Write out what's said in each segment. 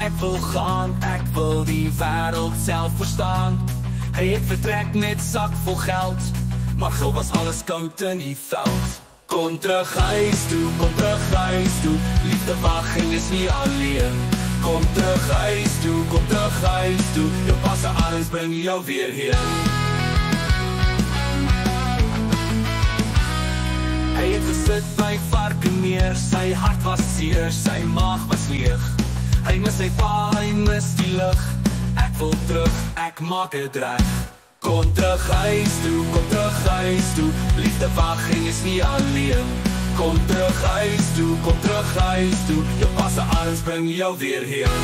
ek wil gaan, ek wil die wêreld self verstaan. Hy het vertrek met sak vol geld, maar gou was alles koud in die veld. Kom terug huis toe, kom terug huis toe, liefde wag en is nie alleen. Kom terug huis toe, kom terug huis toe, jou passe arms bring jou weer heen. Hy het gesit by Varkenier, sy hart was seer, sy maag was leeg. Hy mis sy pa, hy mis die lug, ek wil terug, ek maak het reg. Kom terug huis toe, kom terug huis toe, liefde wag en is nie alleen. Kom terug huis toe, kom terug huis toe, jou passe arms bring jou weer heen.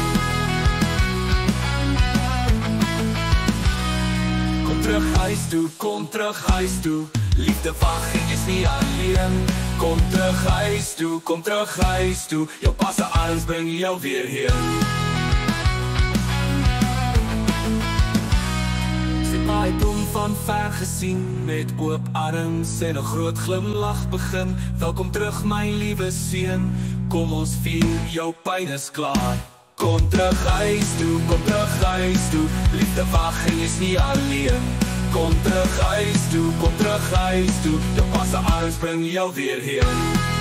Kom terug huis toe, kom terug huis toe, liefde wag en is nie alleen. Kom terug huis toe, kom terug huis toe, jou passe arms bring jou weer heen. Sy het hom van ver gesien, met oop arms en 'n groot glimlach begin. Welkom terug my liewe seun, kom ons vier, jou pyn is klaar. Kom terug huis toe, kom terug huis toe, liefde wag en is nie alleen. Kom terug huis toe, kom terug huis toe, jou passe arms bring jou weer heen.